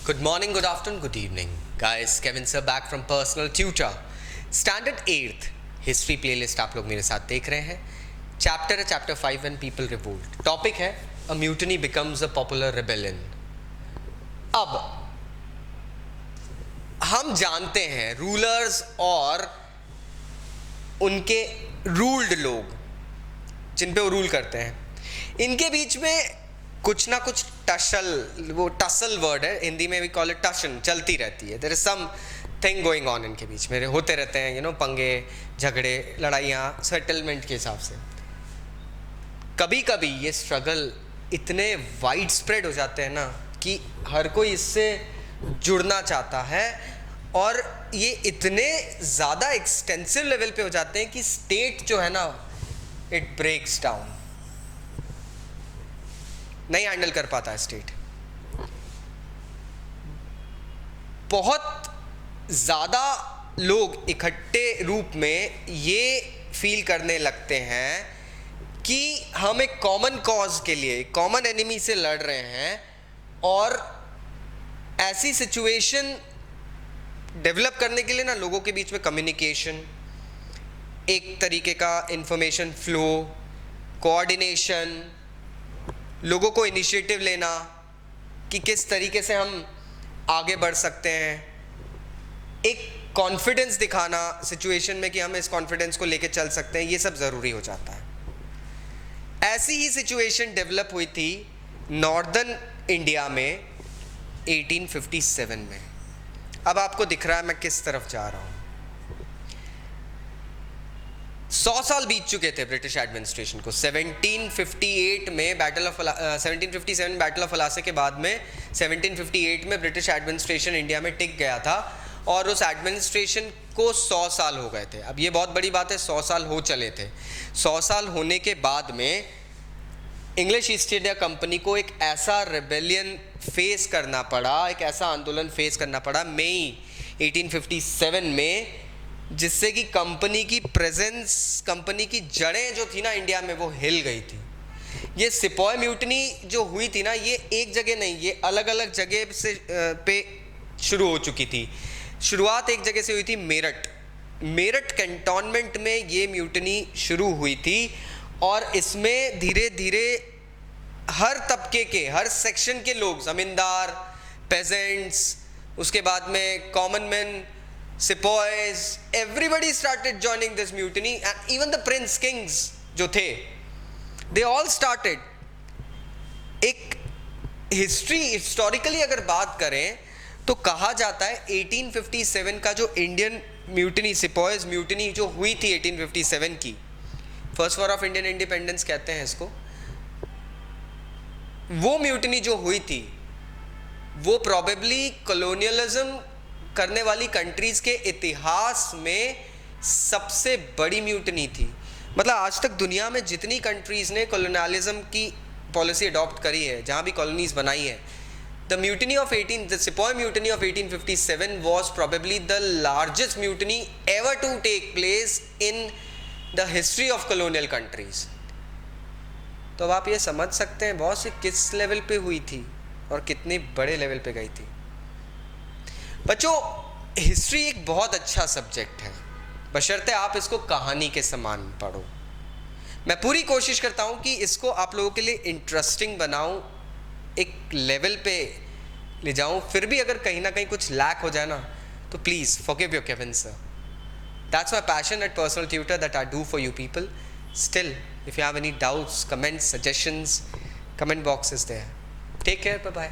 Good morning, good afternoon, good evening. Guys, Kevin sir back from Personal Tutor. Standard 8th history playlist आप लोग मेरे साथ देख रहे हैं. चैप्टर है chapter 5 when people revolt. Topic है a mutiny becomes a popular rebellion. अब हम जानते हैं रूलर्स और उनके रूल्ड लोग जिन पे वो रूल करते हैं, इनके बीच में कुछ ना कुछ टसल वर्ड है, हिंदी में भी कॉल इट टशन, चलती रहती है. There is something going on, इनके बीच में होते रहते हैं पंगे, झगड़े, लड़ाइयाँ सेटलमेंट के हिसाब से. कभी कभी ये स्ट्रगल इतने वाइड स्प्रेड हो जाते हैं ना कि हर कोई इससे जुड़ना चाहता है, और ये इतने ज़्यादा एक्सटेंसिव लेवल पे हो जाते हैं कि स्टेट जो है ना, इट ब्रेक्स डाउन, नहीं हैंडल कर पाता है स्टेट. बहुत ज़्यादा लोग इकट्ठे रूप में ये फील करने लगते हैं कि हम एक कॉमन कॉज के लिए, कॉमन एनिमी से लड़ रहे हैं, और ऐसी सिचुएशन डेवलप करने के लिए ना लोगों के बीच में कम्युनिकेशन, एक तरीके का इंफॉर्मेशन फ्लो, कोऑर्डिनेशन, लोगों को इनिशिएटिव लेना कि किस तरीके से हम आगे बढ़ सकते हैं, एक कॉन्फिडेंस दिखाना सिचुएशन में कि हम इस कॉन्फिडेंस को लेके चल सकते हैं, ये सब ज़रूरी हो जाता है. ऐसी ही सिचुएशन डेवलप हुई थी नॉर्दर्न इंडिया में 1857 में. अब आपको दिख रहा है मैं किस तरफ जा रहा हूँ. 100 साल बीत चुके थे ब्रिटिश एडमिनिस्ट्रेशन को. 1757 में बैटल ऑफ अलासे के बाद में 1758 में ब्रिटिश एडमिनिस्ट्रेशन इंडिया में टिक गया था, और उस एडमिनिस्ट्रेशन को 100 साल हो गए थे. अब ये बहुत बड़ी बात है, 100 साल हो चले थे. 100 साल होने के बाद में इंग्लिश ईस्ट इंडिया कंपनी को एक ऐसा रेबेलियन फेस करना पड़ा, एक ऐसा आंदोलन फेस करना पड़ा मई 1857 में, जिससे कि कंपनी की प्रेजेंस, कंपनी की जड़ें जो थी ना इंडिया में, वो हिल गई थी. ये सिपॉय म्यूटनी जो हुई थी ना, ये एक जगह नहीं, ये अलग अलग जगह से पे शुरू हो चुकी थी. शुरुआत एक जगह से हुई थी, मेरठ कैंटोनमेंट में ये म्यूटनी शुरू हुई थी, और इसमें धीरे धीरे हर तबके के, हर सेक्शन के लोग, ज़मींदार, पेजेंट्स, उसके बाद में common man, sepoys, everybody started joining this mutiny, and even the Prince Kings जो थे, दे ऑल स्टार्टेड. एक हिस्टोरिकली अगर बात करें तो कहा जाता है 1857 का जो इंडियन म्यूटनी, सिपॉयज म्यूटनी जो हुई थी 1857 की, first war of Indian independence कहते हैं इसको, वो म्यूटनी जो हुई थी वो प्रोबेबली कॉलोनियलिज्म करने वाली कंट्रीज के इतिहास में सबसे बड़ी म्यूटनी थी. मतलब आज तक दुनिया में जितनी कंट्रीज ने कॉलोनियलिज्म की पॉलिसी अडॉप्ट करी है, जहाँ भी कॉलोनीज बनाई है, the Sepoy mutiny of 1857 was probably the largest mutiny ever to take place in the history of colonial countries. तो अब आप ये समझ सकते हैं बहुत सी किस लेवल पे हुई थी और कितने बड़े लेवल पे गई थी. बच्चों, हिस्ट्री एक बहुत अच्छा सब्जेक्ट है, बशर्ते आप इसको कहानी के समान पढ़ो. मैं पूरी कोशिश करता हूँ कि इसको आप लोगों के लिए इंटरेस्टिंग बनाऊँ, एक लेवल पे ले जाऊँ. फिर भी अगर कहीं ना कहीं कुछ लैक हो जाए ना, तो please forgive your Kevin sir. That's my passion at personal tutor that I do for you people. Still if you have any doubts, comments, suggestions, comment box is there. Take care. Bye bye.